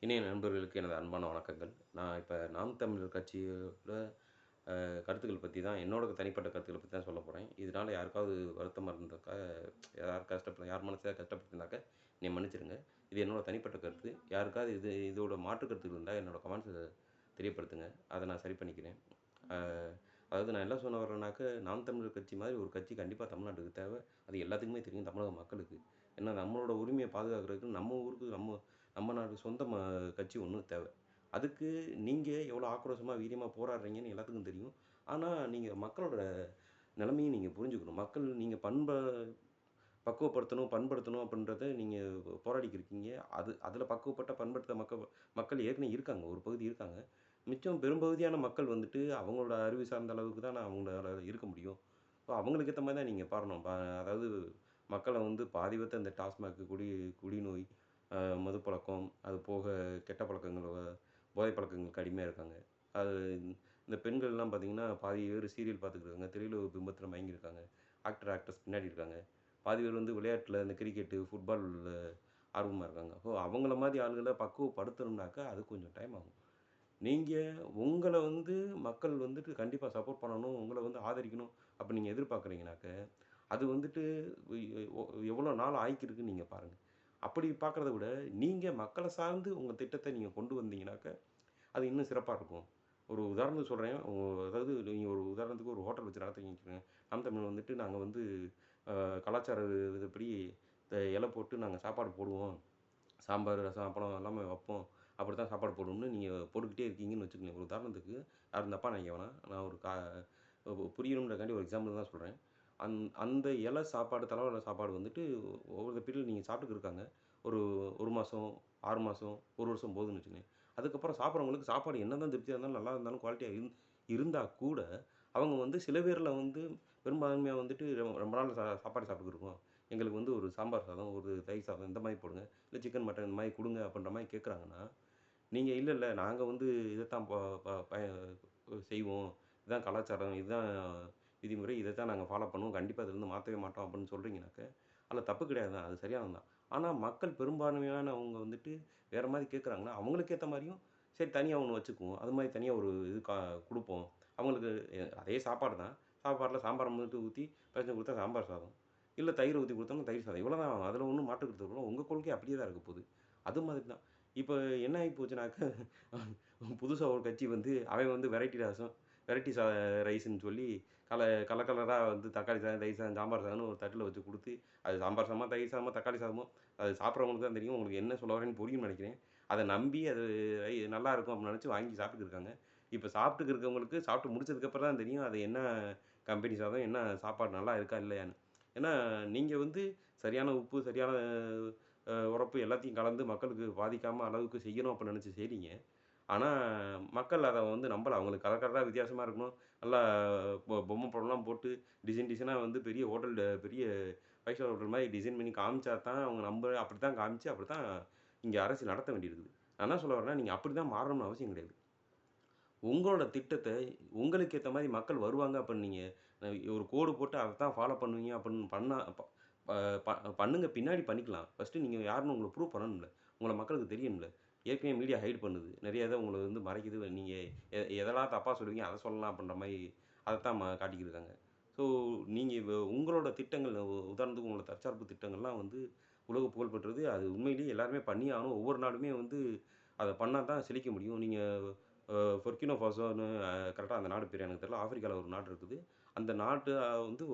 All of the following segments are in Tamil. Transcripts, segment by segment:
இணைய நண்பர்களுக்கு எனது அன்பான வணக்கங்கள். நான் இப்ப நாம் தமிழர் கட்சியோட கருத்துக்கள் பத்தி தான் என்னோட தனிப்பட்ட கருத்துக்கள பத்தி தான் சொல்லப் போறேன். இதனால யாருக்காவது வருத்தமா இருந்தாக்கா, யார் மனச கஷ்டப்படுத்தினாக்க என்னைய மன்னிச்சிடுங்க. இது என்னோட தனிப்பட்ட கருத்து. யாருக்காவது இதோட மாற்று கருத்துக்கள் இருந்தா என்னோட கமெண்ட்ஸ்ல தெரியப்படுத்துங்க. அத நான் சரி பண்ணிக்கிறேன். அ அதாவது நான் என்ன சொல்ல வரேன்னாக்க, நாம் தமிழர் கட்சி மாரி ஒரு கட்சி கண்டிப்பா தமிழ்நாட்டுக்கு தேவ. அது எல்லாத்துக்குமே தெரியும் தமிழக மக்களுக்கு. ஏன்னா நம்மளோட உரிமைய பாதுகாக்கிறதுக்கு நம்ம ஊருக்கு நம்ம நம்ம நாடு சொந்த கட்சி ஒண்ணு தேவ. அதுக்கு நீங்க எவ்வளோ ஆக்ரோஷமா, வீரியமா போராடுறீங்கன்னு எல்லாத்துக்கும் தெரியும். ஆனா, நீங்க மக்களோட நிலைமையும் நீங்க புரிஞ்சுக்கணும். மக்கள் நீங்க பக்குவப்படுத்தணும், பண்படுத்தணும் அப்படின்றத நீங்க போராடிக்கிட்டு இருக்கீங்க. அதுல பக்குவப்பட்ட, பண்படுத்த மக்கள் ஏற்கனவே இருக்காங்க. ஒரு பகுதி இருக்காங்க. மிச்சம் பெரும்பகுதியான மக்கள் வந்துட்டு அவங்களோட அறிவு சார்ந்த அளவுக்கு தான் அவங்களால இருக்க முடியும். அவங்களுக்கு ஏத்த மாரி தான் நீங்க பாரணும். அதாவது மக்கள வந்து பாதி பேத்த இந்த டாஸ்மாக், குடிநோய், அ மதுப்பழக்கம், அது போக கெட்ட பழக்கங்கள், போதை பழக்கங்களுக்கு அடிமையா இருக்காங்க. அது இந்த பெண்கள்லாம் பார்த்தீங்கன்னா, பாதி பேர் சீரியல் பார்த்துக்கிட்டு இருக்காங்க. திரையுலக பிம்பத்தில மயங்கியிருக்காங்க. ஆக்டர், ஆக்ட்ரஸ் பின்னாடி இருக்காங்க. பாதி பேர் வந்து விளையாட்டுல இந்த கிரிக்கெட்டு, ஃபுட்பால்ல ஆர்வமா இருக்காங்க. அவங்கள மாரி ஆளுகள பக்குவப்படுத்தணும்னாக்கா, அது கொஞ்சம் டைம் ஆகும். நீங்க உங்கள வந்து மக்கள் வந்துட்டு கண்டிப்பா சப்போர்ட் பண்ணணும். உங்கள வந்து ஆதரிக்கணும் அப்படி நீங்க எதிர்பார்க்குறீங்கனாக்க, அது வந்துட்டு எ ஒ எவ்வளோ நாள் ஆயிக்கிருக்குன்னு நீங்க பாருங்க. அப்படி பார்க்கிறத விட, நீங்க மக்கள சார்ந்து உங்க திட்டத்த நீங்க கொண்டு வந்தீங்கனாக்க, அது இன்னும் சிறப்பா இருக்கும். ஒரு உதாரணத்துக்கு சொல்றேன். அதாவது நீங்க ஒரு உதாரணத்துக்கு ஒரு ஹோட்டல் வச்சு நடத்துறீங்கன்னு வச்சுக்கோங்க. நாம் தமிழ் வந்துட்டு நாங்க வந்து கலாச்சார இதுப்படி இலை போட்டு நாங்க சாப்பாடு போடுவோம். சாம்பார், ரசம், அப்பளம் எல்லாமே வைப்போம். அப்படித்தான் சாப்பாடு போடுவோம்னு நீங்க போட்டுக்கிட்டே இருக்கீங்கன்னு வச்சுக்கங்களேன். ஒரு உதாரணத்துக்கு யாரும் தப்பா நினைக்க வேணாம். நான் ஒரு புரியணும்ன்றதுக்காண்டி ஒரு எக்ஸாம்பிள் தான் சொல்றேன். அந்த இலை சாப்பாடு, தல சாப்பாடு வந்துட்டு ஒவ்வொரு பீரியட் நீங்க சாப்பிட்டுட்டு இருக்காங்க. ஒரு 1 மாசம், 6 மாசம், 1 வருஷம் போகுதுன்னு வச்சுக்கங்களேன். அதுக்கப்புறம் சாப்பிடுறவங்களுக்கு சாப்பாடு என்னதான் திருப்தியா இருந்தாலும், நல்லா இருந்தாலும், குவாலிட்டியா இருந்தா கூட, அவங்க வந்து சில பேர்ல வந்து பெரும்பான்மையா வந்துட்டு ரொம்ப நாள் சாப்பாடு சாப்பிட்டுக்கிட்டு இருக்கோம். எங்களுக்கு வந்து ஒரு சாம்பார் சாதம், ஒரு தயிர் சாதம் இந்த மாரி போடுங்க. இல்ல சிக்கன், மட்டன் இந்த மாரி குடுங்க அப்படின்ற மாரி கேட்குறாங்கன்னா, நீங்க இல்ல, இல்ல நாங்க வந்து இதத்தான் ப ப ப செய்வோம். இதுதான் கலாச்சாரம், இதுதான் விதிமுறை, இதத்தான் நாங்க ஃபாலோ பண்ணுவோம். கண்டிப்பா இதுலருந்து மாத்தவே மாட்டோம் அப்படின்னு சொல்றீங்கனாக்க, அதுல தப்பு கிடையாது தான். அது சரியானது தான். ஆனா மக்கள் பெரும்பான்மையானவங்க வந்துட்டு வேற மாரி கேட்குறாங்கன்னா, அவங்களுக்கு ஏத்த மாரியும் சரி தனியா ஒண்ணு வச்சுக்குவோம். அது மாரி தனியா ஒரு இது குடுப்போம். அவங்களுக்கு அதே சாப்பாடு தான். சாப்பாட்ல சாம்பார மட்டும் ஊத்தி பெசஞ்சு குடுத்தா சாம்பார் சாதம். இல்ல தயிர ஊத்தி குடுத்தோம்னா தயிர் சாதம். இவ்வளோதான் ஆகும். அதுல ஒண்ணும் மாற்று கருத்து இல்ல. உங்க கொள்கை அப்படியே தான் இருக்க போது. அது மாதிரி தான். இப்ப என்ன ஆகி போச்சுனாக்க, புதுசா ஒரு கட்சி வந்து அவன் வந்து வெரைட்டி ரைஸ்ன்னு சொல்லி கலர் கலரா வந்து தக்காளி சாதம், தயிர் சாதம், சாம்பார் சாதம்னு ஒரு தட்டுல வச்சு குடுத்து, அது சாம்பார் சாதமோ, தயிர் சாதமோ, தக்காளி சாதமோ, அது சாப்பிடுறவங்களுக்கு தான் தெரியும். உங்களுக்கு என்ன சொல்ல வரேன்னு புரியும்னு நெனைக்கிறேன். அத நம்பி அது நல்லா இருக்கும் அப்படின்னு நெனச்சு வாங்கி சாப்பிட்டுட்டு இருக்காங்க. இப்ப சாப்பிட்டுட்டு இருக்கவங்களுக்கு சாப்பிட்டு முடிச்சதுக்கு அப்புறம் தான் தெரியும். அது என்ன கம்பெனி சாதம், என்ன சாப்பாடு நல்லா இருக்கா இல்லையான்னு. ஏன்னா, நீங்க வந்து சரியான உப்பு, சரியான உரப்பு எல்லாத்தையும் கலந்து மக்களுக்கு பாதிக்காம அளவுக்கு செய்யணும் அப்படின்னு நெனச்சு செய்றீங்க. ஆனா, மக்கள் அத வந்து நம்பல. அவங்களுக்கு கலர் கலரா வித்தியாசமா இருக்கணும். நல்லா பொம்மை படம்லாம் போட்டு டிசைனா வந்து பெரிய பெரிய 5 ஸ்டார் ஹோட்டல் மாரி டிசைன் பண்ணி காமிச்சா தான் அவங்க அப்படித்தான் காமிச்சு, அப்படித்தான் இங்க அரசு நடத்த வேண்டியிருக்குது. நான் என்ன சொல்ல வரேன்னா, நீங்க அப்படித்தான் மாறணும்னு அவசியம் கிடையாது. உங்களோட திட்டத்த உங்களுக்கு ஏத்த மாரி மக்கள் வருவாங்க அப்படின்னு நீங்க ஒரு கோடு போட்டு அதத்தான் ஃபாலோ பண்ணுவீங்க அப்படின்னு பண்ணா ப ப ப பண்ணுங்க. பின்னாடி பண்ணிக்கலாம். ஃபர்ஸ்ட்டு நீங்க யாருன்னு உங்கள ப்ரூவ் பண்ணணும்ல. உங்கள மக்களுக்கு தெரியணும்ல. ஏற்கனவே மீடியா ஹைட் பண்ணுது. நெறைய இத உங்கள வந்து மறைக்குது. நீங்க எதெல்லாம் தப்பா சொல்லுவீங்க, அத சொல்லலாம் அப்படின்ற மாரி அதத்தான் காட்டிக்கிட்டு இருக்காங்க. ஸோ நீங்க உங்களோட திட்டங்கள் உதாரணத்துக்கு உங்களோட தற்சார்பு திட்டங்கள்லாம் வந்து உலக புகழ் பெற்றது. அது உண்மையிலேயே எல்லாருமே பண்ணியே ஆகணும். ஒவ்வொரு நாடுமே வந்து அத பண்ணா தான் செழிக்க முடியும். நீங்க பொர்கினோ ஃபாசோன்னு கரெக்ட்டா அந்த நாடு பேரு எனக்கு தெரியல. ஆப்பிரிக்கால ஒரு நாடு இருக்குது. அந்த நாட்டு வந்து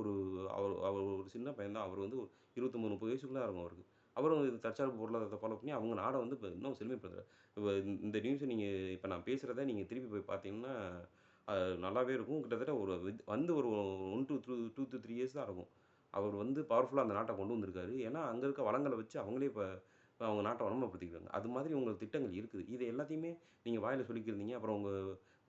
அவர் அவர் ஒரு சின்ன பையன் தான். அவரு வந்து 29, 30 வயசுக்குள்ள தான் இருக்கும் அவருக்கு. அவரும் இது தற்சார்பு பொருளாதாரத்த ஃபாலோ பண்ணி அவங்க நாட வந்து இப்ப இன்னும் செழுமைப்படுத்துறாரு. இப்ப இந்த நியூஸ நீங்க இப்ப நான் பேசுறத நீங்க திருப்பி போய் பார்த்தீங்கன்னா, நல்லாவே இருக்கும். கிட்டத்தட்ட ஒரு வந்து ஒரு 1 டூ 2 டூ 3 இயர்ஸ் தான் இருக்கும். அவர் வந்து பவர்ஃபுல்லா அந்த நாட்ட கொண்டு வந்திருக்காரு. ஏன்னா, அங்க இருக்க வளங்கள வச்சு அவங்களே இப்ப அவங்க நாட்ட வளமைப்படுத்திக்கிறாங்க. அது மாதிரி உங்க திட்டங்கள் இருக்குது. இது எல்லாத்தையுமே நீங்க வாயில சொல்லிக்கிருந்தீங்க. அப்புறம் உங்க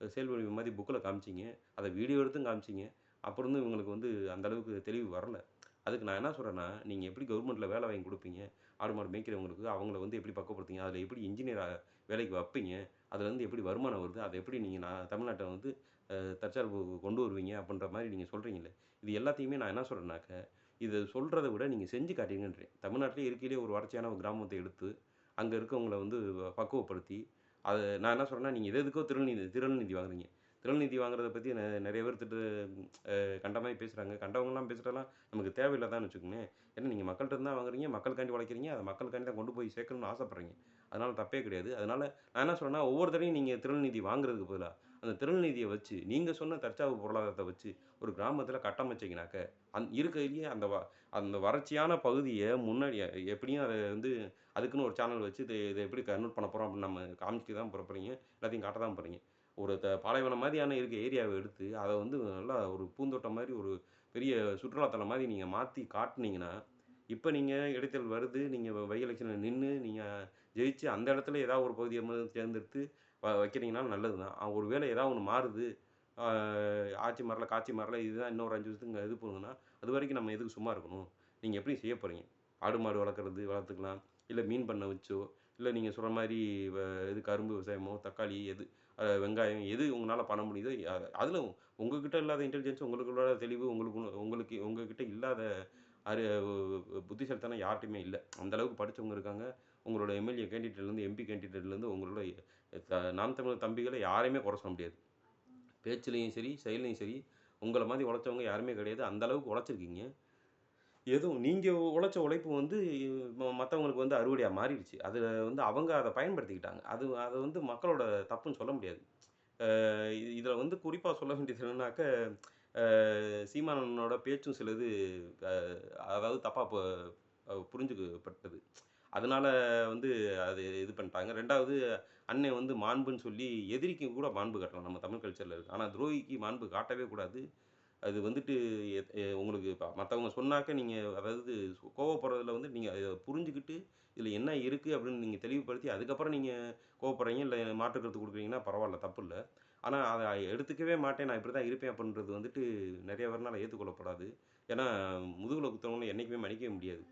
செயல்வடிவம் மாரி புக்ல காமிச்சீங்க. அத வீடியோ எடுத்தும் காமிச்சீங்க. அப்புறம் வந்து இவங்களுக்கு வந்து அந்த அளவுக்கு தெளிவு வரல. அதுக்கு நான் என்ன சொல்றேன்னா, நீங்க எப்படி கவர்மெண்ட்ல வேலை வாங்கி குடுப்பீங்க? ஆடு, மாடு மேய்க்கிறவங்களுக்கு அவங்கள வந்து எப்படி பக்குவப்படுத்தீங்க? அதில எப்படி இன்ஜினியரா வேலைக்கு வப்பீங்க? அதுலேருந்து எப்படி வருமானம் வருது? அத எப்படி நீங்க தமிழ்நாட்ட வந்து தற்சார்பு கொண்டு வருவீங்க? அப்படின்ற மாரி நீங்க சொல்றீங்கல்ல. இது எல்லாத்தையுமே நான் என்ன சொல்றேன்னாக்க, இத சொல்றத விட நீங்க செஞ்சு காட்டுங்கன்றேன். தமிழ்நாட்டிலேயே இருக்கையிலேயே ஒரு வறட்சியான ஒரு கிராமத்த எடுத்து, அங்க இருக்கவங்கள வந்து பக்குவப்படுத்தி, நான் என்ன சொல்றேன்னா, நீங்க எதுக்கோ திரள் நிதி வாங்குறீங்க. திரள் நிதி வாங்குறத பத்தி நெறைய பேர் கண்ட மாரி பேசுறாங்க. கண்டவங்கலாம் பேசுறதெல்லாம் நமக்கு தேவையில்லதான்னு வச்சுக்கோங்களேன். ஏன்னா நீங்க மக்கள்ட்ட இருந்து தான் வாங்குறீங்க, மக்களுக்காண்டி உழைக்கிறீங்க, அத மக்களுக்காண்டி தான் கொண்டு போய் சேர்க்கணும்னு ஆசைப்படுறீங்க. அதனால தப்பே கிடையாது. அதனால நான் என்ன சொல்றேன்னா, ஒவ்வொரு தடவையும் நீங்க திரள் நிதி வாங்குறதுக்கு பதிலா, அந்த திரள் நிதிய வச்சு, நீங்க சொன்ன தற்சார்பு பொருளாதாரத்த வச்சு, ஒரு கிராமத்தில கட்டமைச்சீங்கனாக்க, இருக்கிறதுலயே அந்த வறட்சியான பகுதிய முன்னாடி எப்படியும் அத வந்து அதுக்குன்னு ஒரு சேனல் வச்சு, இத எப்படி கன்வெர்ட் பண்ண போறோம் அப்படின்னு நம்ம காமிக்க தான் போறீங்க. எல்லாத்தையும் காட்ட தான் போறீங்க. ஒரு பாலைவனம் மாதிரியான இருக்க ஏரியாவ எடுத்து, அத வந்து நல்லா ஒரு பூந்தோட்டம் மாரி ஒரு பெரிய சுற்றுலா தலம் மாரி நீங்க மாத்தி காட்டுனீங்கன்னா, இப்ப நீங்க இடைத்தேர்தல் வருது. நீங்க பை எலக்ஷன்ல நின்னு, நீங்க ஜெயிச்சு அந்த இடத்துல ஏதாவது ஒரு பகுதிய தேர்ந்தெடுத்து வைக்கிறீங்கனாலும் நல்லது தான். ஒருவேளை ஏதாவது ஒண்ணு மாறுது, ஆ ஆட்சி மாறல, காட்சி மாறல, இதுதான் இன்னும் ஒரு 5 வருஷத்துக்கு இது போகுதுன்னா, அதுவரைக்கும் நம்ம எதுக்கு சும்மா இருக்கணும்? நீங்க எப்படி செய்ய போறீங்க? ஆடு, மாடு வளர்த்துக்கலாம். இல்ல மீன் பண்ண வச்சோ, இல்ல நீங்க சொல்ற மாரி வ இது கரும்பு விவசாயமோ, தக்காளி வெங்காயம் எது உங்கனால பண்ண முடியுதோ, அதுல உங்ககிட்ட இல்லாத இன்டெலிஜென்ஸ், உங்களுக்கு இல்லாத தெளிவு, உங்களுக்கு உங்ககிட்ட இல்லாத அறி புத்திசாலித்தனம் யார்ட்டயுமே இல்ல. அந்த அளவுக்கு படிச்சவங்க இருக்காங்க. உங்களோட எம்எல்ஏ கேண்டிடேட்லேருந்து, எம்பி கேண்டிடேட்லேருந்து உங்களோட நாம் தமிழர் தம்பிகள யாரையுமே குறை சொல்ல முடியாது. பேச்சுலயும் சரி, செயல்லயும் சரி, உங்கள மாரி உழைச்சவங்க யாருமே கிடையாது. அந்த அளவுக்கு உழைச்சிருக்கீங்க. எதுவும் நீங்க உழைச்ச உழைப்பு வந்து மத்தவங்களுக்கு வந்து அறுவடையா மாறிடுச்சு. அதுல வந்து அவங்க அத பயன்படுத்திக்கிட்டாங்க. அத வந்து மக்களோட தப்புன்னு சொல்ல முடியாது. இதுல வந்து குறிப்பா சொல்ல வேண்டியது என்னன்னாக்க, சீமானனோட பேச்சும் சிலது அ அதாவது தப்பா புரிஞ்சுக்கப்பட்டது. அதனால வந்து அது இது பண்ணிட்டாங்க. 2வது அண்ணன் வந்து மாண்புன்னு சொல்லி எதிரிக்கு கூட மாண்பு காட்டலாம். நம்ம தமிழ் கல்ச்சர்ல இருக்கு. ஆனா துரோகிக்கு மாண்பு காட்டவே கூடாது. அது வந்துட்டு எத் எ உங்களுக்கு மத்தவங்க சொன்னாக்க நீங்க அதாவது கோவப்படுறதுல வந்து நீங்க அத புரிஞ்சுகிட்டு, இதுல என்ன இருக்கு அப்படின்னு நீங்க தெளிவுபடுத்தி, அதுக்கப்புறம் நீங்க கோவப்படுறீங்க, இல்ல மாற்று கருத்து குடுக்குறீங்கன்னா பரவால்ல, தப்பில்ல. ஆனா அத எடுத்துக்கவே மாட்டேன், நான் இப்படிதான் இருப்பேன் அப்படின்றது வந்துட்டு நெறைய பேர்னால ஏத்துக்கொள்ளப்படாது. ஏன்னா முதுகுல குத்துனவங்கள என்னைக்குமே மன்னிக்கவே முடியாது.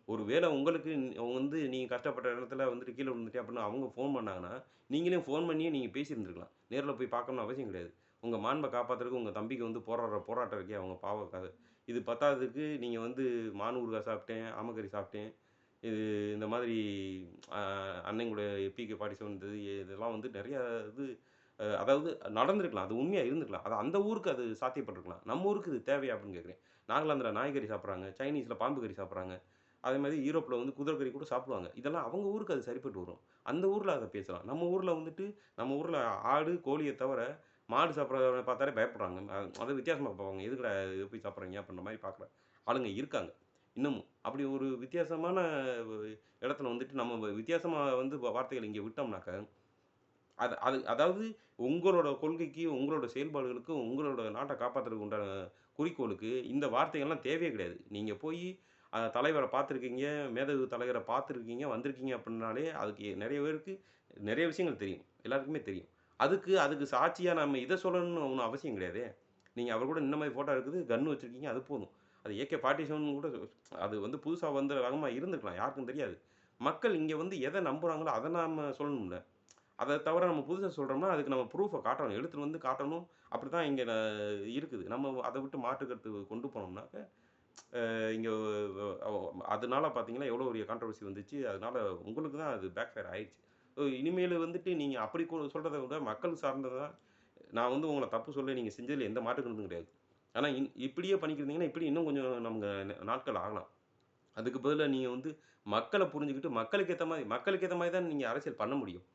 ஒரு வேள உங்களுக்கு வந்து நீங்க கஷ்டப்பட்ட இடத்துல வந்துட்டு கீழ விழுந்துட்டேன் அப்படின்னு அவங்க ஃபோன் பண்ணாங்கன்னா, நீங்களே ஃபோன் பண்ணியே நீங்க பேசியிருந்திருக்கலாம். நேர்ல போய் பார்க்கணும்னு அவசியம் கிடையாது. உங்க மாண்ப காப்பாத்துறதுக்கு உங்க தம்பிக்கு வந்து போராடுற போராட்டம் இருக்கே அவங்க பாவம் இது பத்தாததுக்கு நீங்க வந்து மான் ஊறுகாய் சாப்பிட்டேன், ஆமக்கறி சாப்பிட்டேன். இது இந்த மாதிரி அ அண்ணன் கூட பிகே 47 இருந்தது. இதெல்லாம் வந்து நெறைய இது அதாவது நடந்திருக்கலாம். அது உண்மையா இருந்திருக்கலாம். அது அந்த ஊருக்கு அது சாத்தியப்பட்டுருக்கலாம். நம்ம ஊருக்கு இது தேவையா அப்படின்னு கேட்கிறேன். நாகாலாந்துல நாய்கறி சாப்பிடுறாங்க. சைனீஸ்ல பாம்பு கறி சாப்பிடுறாங்க. அதே மாரி ஈரோப்ல வந்து குதிரை கறி கூட சாப்பிடுவாங்க. இதெல்லாம் அவங்க ஊருக்கு அது சரிப்பட்டு வரும். அந்த ஊர்ல அத பேசலாம். நம்ம ஊர்ல வந்துட்டு நம்ம ஊர்ல ஆடு, கோழிய தவிர மாடு சாப்பிடுறத பார்த்தாலே பயப்படுறாங்க. அது வித்தியாசமா பார்ப்பாங்க. "எதுக்குடா இத போய் சாப்பிடுறீங்க?" அப்படின்ற மாரி பார்க்குற ஆளுங்க இருக்காங்க. இன்னமும். அப்படி ஒரு வித்தியாசமான வ இடத்துல வந்துட்டு நம்ம வித்தியாசமா வந்து வார்த்தைகள இங்க விட்டோம்னாக்க, அது அது அதாவது உங்களோட கொள்கைக்கு, உங்களோட செயல்பாடுகளுக்கு, உங்களோட நாட்ட காப்பாத்துறதுக்கு உண்டான குறிக்கோளுக்கு இந்த வார்த்தைகள்லாம் தேவையே கிடையாது. நீங்க போயி தலைவர பார்த்துருக்கீங்க, மேதகு தலைவர பார்த்துருக்கீங்க, வந்திருக்கீங்க அப்டின்னாலே, அதுக்கு நெறைய பேருக்கு நெறைய விஷயங்கள் தெரியும். எல்லாருக்குமே தெரியும். அதுக்கு சாட்சியா நம்ம இத சொல்லணும்னு ஒண்ணும் அவசியம் கிடையாதே! நீங்க அவர் கூட நின்ன மாரி ஃபோட்டோ இருக்குது, கன் வச்சிருக்கீங்க, அது போதும். அது AK-47 கூட அது வந்து புதுசா வந்த ரகமா இருந்திருக்கலாம். யாருக்கும் தெரியாது. மக்கள் இங்க வந்து எத நம்புறாங்களோ, அத நாம சொல்லணும்ல. அத தவிர நம்ம புதுசா சொல்றோம்னா, அதுக்கு நம்ம ப்ரூஃப காட்டணும். எடுத்துட்டு வந்து காட்டணும். அப்படித்தான் இங்க இருக்குது. நம்ம அத விட்டு மாற்று கருத்து கொண்டு போனோம்னாக்க, இங்க அதனால பார்த்தீங்கன்னா, எவ்வளோ பெரிய கான்ட்ரோவர்சி வந்துச்சு. அதனால உங்களுக்கு தான் அது பேக் ஃபயர் ஆயிருச்சு. இனிமேலு வந்துட்டு நீங்க அப்படி சொல்றத விட மக்கள் சார்ந்ததா நான் வந்து உங்கள தப்பு சொல்லல. நீங்க செஞ்சதுல எந்த மாற்று கருத்தும் கிடையாது. ஆனா இப்படியே பண்ணிக்கிட்டு இருந்தீங்கன்னா, இப்படி இன்னும் கொஞ்சம் நமக்கு நாட்கள் ஆகலாம். அதுக்கு பதிலா நீங்க வந்து மக்கள புரிஞ்சுகிட்டு, மக்களுக்கு ஏத்த மாரி தான் நீங்க அரசியல் பண்ண முடியும்.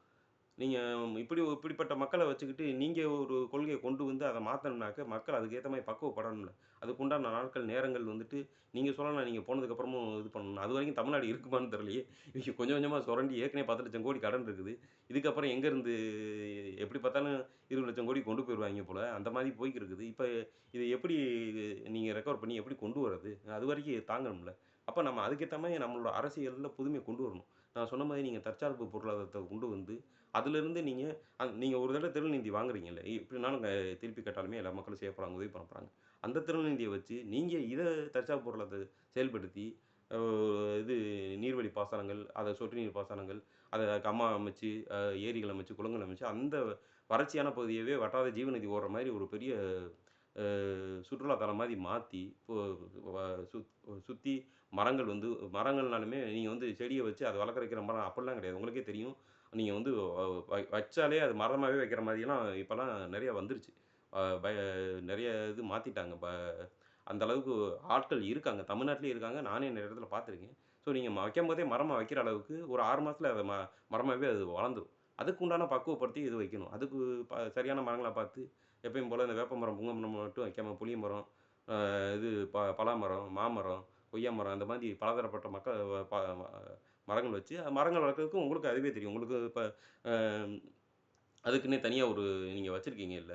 நீங்க இப்படிப்பட்ட மக்கள வச்சுக்கிட்டு, நீங்க ஒரு கொள்கைய கொண்டு வந்து அத மாத்தணும்னாக்க, மக்கள் அதுக்கு ஏத்த மாரி பக்குவப்படணும்ல. அதுக்குண்டான நாட்கள், நேரங்கள் வந்துட்டு நீங்க சொல்லலாம். நீங்க போனதுக்கப்புறமும் இது பண்ணணும். அதுவரைக்கும் தமிழ்நாடு இருக்குமான்னு தெரியலையே! இவங்க கொஞ்சம் கொஞ்சமா சுரண்டி ஏற்கனவே 10,00,000 கோடி கடன் இருக்குது. இதுக்கப்புறம் எங்கேருந்து எப்படி பார்த்தாலும் 20,00,000 கோடி கொண்டு போயிருவாய்ங்க போல. அந்த மாரி போய்க்கிருக்குது. இப்ப இத எப்படி நீங்க ரெக்கவர் பண்ணி எப்படி கொண்டு வரது? அதுவரைக்கும் தாங்கணும்ல. அப்ப நம்ம அதுக்கேத்த மாரி நம்மளோட அரசியல்ல புதுமைய கொண்டு வரணும். நான் சொன்ன மாரி நீங்க தற்சார்பு பொருளாதாரத்த கொண்டு வந்து அதிலிருந்து நீங்க ஒரு தடவ திருநீதி வாங்குறீங்கல்ல, எப்படினாலும் திருப்பி கேட்டாலுமே எல்லா மக்களும் செய்ய போறாங்க, உதவி பண்ண போறாங்க. அந்த திருநீதிய வச்சு நீங்க தற்சார்பு பொருளாதாரத்த செயல்படுத்தி, அ இது நீர்வழி பாசனங்கள், சொட்டு நீர் பாசனங்கள், அத கம்மா அமைச்சு, ஏரிகள் அமைச்சு, குளங்கள் அமைச்சு, அந்த வறட்சியான பகுதியவே வட்டார ஜீவநதி ஓடுற மாரி ஒரு பெரிய சுற்றுலா தலம் மாரி மாத்தி, இப்போ வ சுத் சுத்தி மரங்கள் வந்து மரங்கள்னாலுமே நீங்க வந்து செடிய வச்சு அத வளர்க்க வைக்கிற மரம் அப்படிலாம் கிடையாது. உங்களுக்கே தெரியும். நீங்க வந்து வச்சாலே அது மரமாவே வைக்கிற மாரியெல்லாம் இப்பலாம் நெறைய வந்துருச்சு. பய நெறைய இது மாத்திட்டாங்க. அந்த அளவுக்கு ஆட்கள் இருக்காங்க. தமிழ்நாட்டிலேயே இருக்காங்க. நானே நெறைய இடத்துல பார்த்துருக்கேன். ஸோ நீங்க வைக்கும்போதே மரமா வைக்கிற அளவுக்கு ஒரு 6 மாசத்துல அத மரமாவே அது வளர்ந்துரும். அதுக்கு உண்டான பக்குவப்படுத்தி இது வைக்கணும். அதுக்கு சரியான மரங்களா பார்த்து எப்பயும் போல இந்த வேப்ப மரம், புங்க மரம் மட்டும் வைக்காம புளிய மரம், இது பலாமரம், மாமரம், கொய்யா மரம் அந்த மாரி பலதரப்பட்ட மரங்கள் வச்சு மரங்கள் வளர்க்கறதுக்கும் உங்களுக்கு அதுவே தெரியும். உங்களுக்கு இப்ப அ அதுக்குன்னே தனியா ஒரு நீங்க வச்சிருக்கீங்கல்ல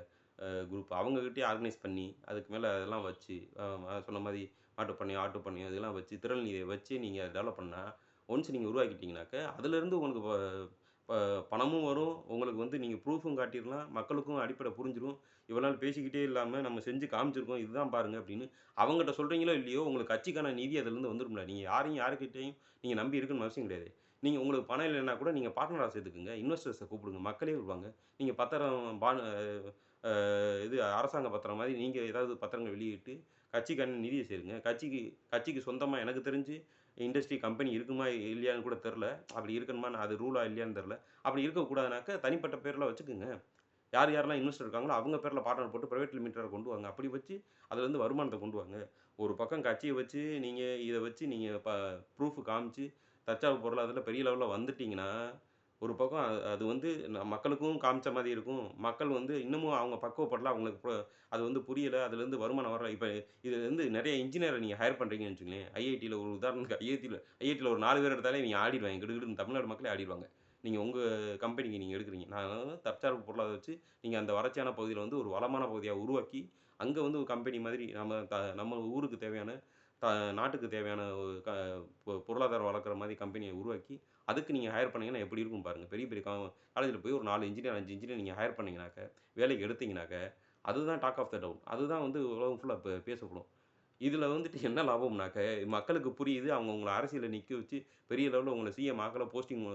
குரூப். அவங்ககிட்டயே ஆர்கனைஸ் பண்ணி, அதுக்கு மேல அதெல்லாம் வச்சு, சொன்ன மாரி மாட்டுப் பண்ணையம், ஆட்டுப் பண்ணையம் இதெல்லாம் வச்சு, திறள் நீரை வச்சு நீங்க டெவலப் பண்ணா, ஒன்ஸ் நீங்க உருவாக்கிட்டீங்கனாக்க, அதிலிருந்து உங்களுக்கு ப ப பணமும் வரும். உங்களுக்கு வந்து நீங்க ப்ரூஃபும் காட்டிறலாம். மக்களுக்கும் அடிப்படை புரிஞ்சிரும். இவ்வளவு நாள் பேசிக்கிட்டே இல்லாம நம்ம செஞ்சு காமிச்சிருக்கோம். இதுதான் பாருங்க அப்படின்னு. அவங்கட்ட சொல்றீங்களோ இல்லையோ, உங்களுக்கு கட்சிக்கான நிதி அதிலிருந்து வந்துரும்ல. நீங்க யாருகிட்டயும் நீங்க நம்பி இருக்கணும்னு அவசியம் கிடையாது. நீங்க உங்களுக்கு பணம் இல்லன்னா கூட நீங்க பார்ட்னரா சேர்த்துக்கங்க. இன்வெஸ்டர்ஸ கூப்பிடுங்க. மக்களே வருவாங்க. நீங்க பத்திரம் அ இது அரசாங்க பத்திரம் மாரி நீங்க ஏதாவது பத்திரங்கள் வெளியிட்டு, கட்சிக்கான நிதிய சேருங்க. கட்சிக்கு சொந்தமா எனக்கு தெரிஞ்சு இண்டஸ்ட்ரி கம்பெனி இருக்குமா? இல்லையான்னு கூட தெர்ல. அப்படி இருக்கணுமா? அது ரூலா இல்லையான்னு தெர்ல. அப்படி இருக்கக்கூடாதுனாக்க தனிப்பட்ட பேர்ல வச்சுக்கங்க. யாரெல்லாம் இன்வெஸ்டர் இருக்காங்களோ, அவங்க பேர்ல பார்ட்னர் போட்டு பிரைவேட் லிமிட்டெட கொண்டு வாங்க. அப்படி வச்சு அதிலிருந்து வருமானத்த கொண்டு வாங்க. ஒரு பக்கம் கட்சிய வச்சு நீங்க இத வச்சு நீங்க ப்ரூஃப் காமிச்சு தற்சார்பு பொருளாதாரத்தில பெரிய லெவல்ல வந்துட்டீங்கன்னா, ஒரு பக்கம் அது வந்து மக்களுக்கும் காமிச்ச மாரி இருக்கும். மக்கள் வந்து இன்னமும் அவங்க பக்குவப்படல. அவங்களுக்கு அது வந்து புரியல. அதுலேருந்து வருமானம் வரல. இப்ப இது வந்து நெறைய இன்ஜினியர நீங்க ஹையர் பண்றீங்கன்னு வச்சுக்கங்களேன். ஐஐடில ஒரு உதாரணத்துக்கு ஐஐடில ஒரு 4 பேர் எடுத்தாலே இவங்க ஆடிருவாய்ங்க. கிடுகிடுன்னு தமிழ்நாடு மக்களே ஆடிருவாங்க. நீங்க உங்க கம்பெனிக்கு நீங்க எடுக்குறீங்க. நான் தற்சார்பு பொருளாதார வச்சு நீங்க அந்த வறட்சியான பகுதியில வந்து ஒரு வளமான பகுதியா உருவாக்கி, அங்க வந்து ஒரு கம்பெனி மாதிரி நம்ம ஊருக்கு தேவையான த நாட்டுக்கு தேவையான ஒரு பொருளாதாரம் வளர்க்குற மாரி கம்பெனிய உருவாக்கி, அதுக்கு நீங்க ஹையர் பண்ணீங்கன்னா எப்படி இருக்கும் பாருங்க. பெரிய பெரிய காலேஜ்ல போய் ஒரு 4 இன்ஜினியர், 5 இன்ஜினியர் நீங்க ஹையர் பண்ணீங்கனாக்க, வேலைக்கு எடுத்தீங்கனாக்க, அதுதான் டாக் ஆஃப் த டவுன். அதுதான் வந்து உலகம் ஃபுல்லா பேசப்படும். இதுல வந்துட்டு என்ன லாபம்னாக்க, மக்களுக்கு புரியுது. அவங்க உங்கள அரசியல்ல நிக்க வச்சு, பெரிய லெவல்ல உங்கள சிஎம் ஆக்கல, போஸ்டிங்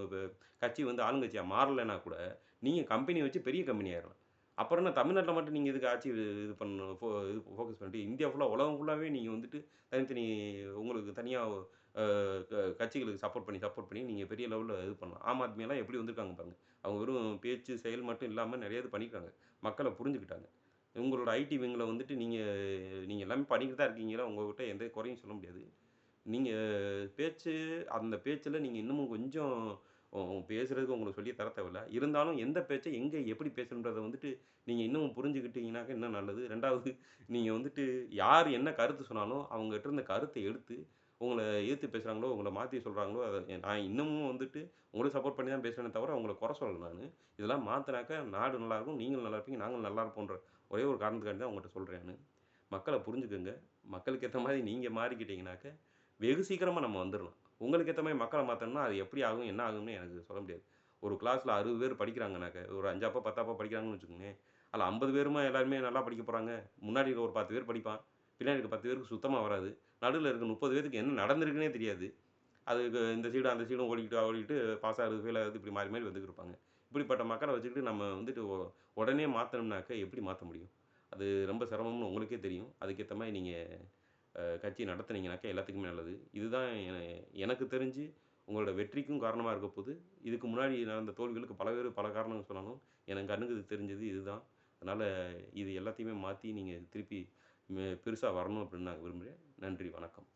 கட்சி வந்து ஆளுங்கட்சியா மாறலன்னா கூட, நீங்க கம்பெனி வச்சு பெரிய கம்பெனி ஆயிரலாம். அப்புறம் என்ன தமிழ்நாட்ல மட்டும் நீங்க எதுக்கு ஆட்சி இது பண்ணணும்? இது ஃபோக்கஸ் பண்ணிட்டு, இந்தியா ஃபுல்லா உலகம் ஃபுல்லாவே நீங்க வந்துட்டு தனித்தனி உங்களுக்கு தனியா அ கட்சிகளுக்கு சப்போர்ட் பண்ணி நீங்க பெரிய லெவல்ல இது பண்ணலாம். ஆம் ஆத்மிலாம் எப்படி வந்திருக்காங்க பாருங்க. அவங்க வெறும் பேச்சு, செயல் மட்டும் இல்லாம நெறைய இது பண்ணியிருக்காங்க. மக்கள புரிஞ்சுக்கிட்டாங்க. உங்களோட ஐடி விங்ல வந்துட்டு நீங்க நீங்க எல்லாமே பண்ணிக்கிட்டு தான் இருக்கீங்க. உங்ககிட்ட எந்த குறையும் சொல்ல முடியாது. நீங்க பேச்சு அந்த பேச்சுல நீங்க இன்னமும் கொஞ்சம் பேசுறதுக்கு உங்களுக்கு சொல்லி தர தேவையில்ல. இருந்தாலும் எந்த பேச்ச எங்க எப்படி பேசணுன்றத வந்துட்டு நீங்க இன்னமும் புரிஞ்சுக்கிட்டீங்கனாக்க இன்னும் நல்லது. 2வது நீங்க வந்துட்டு யார் என்ன கருத்து சொன்னாலும் அவங்ககிட்ட இருந்த கருத்த எடுத்து உங்கள எதிர்த்து பேசுறாங்களோ, உங்கள மாத்தி சொல்றாங்களோ, அத நான் இன்னமும் வந்துட்டு உங்களுக்கு சப்போர்ட் பண்ணி தான் பேசுவேனே தவிர உங்கள குறை சொல்லல நானு. இதெல்லாம் மாத்துனாக்க நாடு நல்லாருக்கும், நீங்களும் நல்லா இருப்பீங்க, நாங்களும் நல்லா இருப்போன்ற ஒரே ஒரு காரணத்துக்காண்டி தான் உங்கட்ட சொல்றேன் நானு. மக்கள புரிஞ்சுக்கங்க. மக்களுக்கு ஏத்த மாரி நீங்க மாறிக்கிட்டீங்கனாக்க, வெகு சீக்கிரமா நம்ம வந்துரலாம். உங்களுக்கு ஏத்த மாரி மக்கள மாத்தணும்னா, அது எப்படி ஆகும், என்ன ஆகும்னு எனக்கு சொல்ல முடியாது. ஒரு கிளாஸ்ல 60 பேர் படிக்கிறாங்கனாக்க, ஒரு 5ஆப்போ, 10ஆப்போ படிக்கிறாங்கன்னு வச்சுக்கங்களேன். அதுல 50 பேருமா எல்லாருமே நல்லா படிக்க போறாங்க? முன்னாடி இருக்க ஒரு 10 பேர் படிப்பான். பின்னாடி இருக்க 10 பேருக்கு சுத்தமா வராது. நடுவுல இருக்க 30 பேத்துக்கு என்ன நடந்திருக்குன்னே தெரியாது. அதுக்கு இந்த சைடும், அந்த சைடும் ஓடிக்கிட்டு பாஸ் ஆகுறது, ஃபெயில் ஆகுறது இப்படி மாறி மாறி வந்துட்டு இருப்பாங்க. இப்படிப்பட்ட மக்கள வச்சுக்கிட்டு நம்ம வந்துட்டு உடனே மாத்தணும்னாக்க எப்படி மாத்த முடியும்? அது ரொம்ப சிரமம்னு உங்களுக்கே தெரியும். அதுக்கேத்த மாரி நீங்க கட்சி நடத்துனீங்கனாக்கா எல்லாத்துக்குமே நல்லது. இதுதான் எனக்கு தெரிஞ்சு உங்களோட வெற்றிக்கும் காரணமா இருக்க போது. இதுக்கு முன்னாடி நடந்த தோல்விகளுக்கு பல பேரு பல காரணங்கள் சொன்னாலும், எனக்கு கண்ணுக்கு தெரிஞ்சது இதுதான். அதனால இது எல்லாத்தையுமே மாத்தி நீங்க திருப்பி பெருசா வரணும் அப்படின்னு நான் விரும்புறேன். நன்றி, வணக்கம்.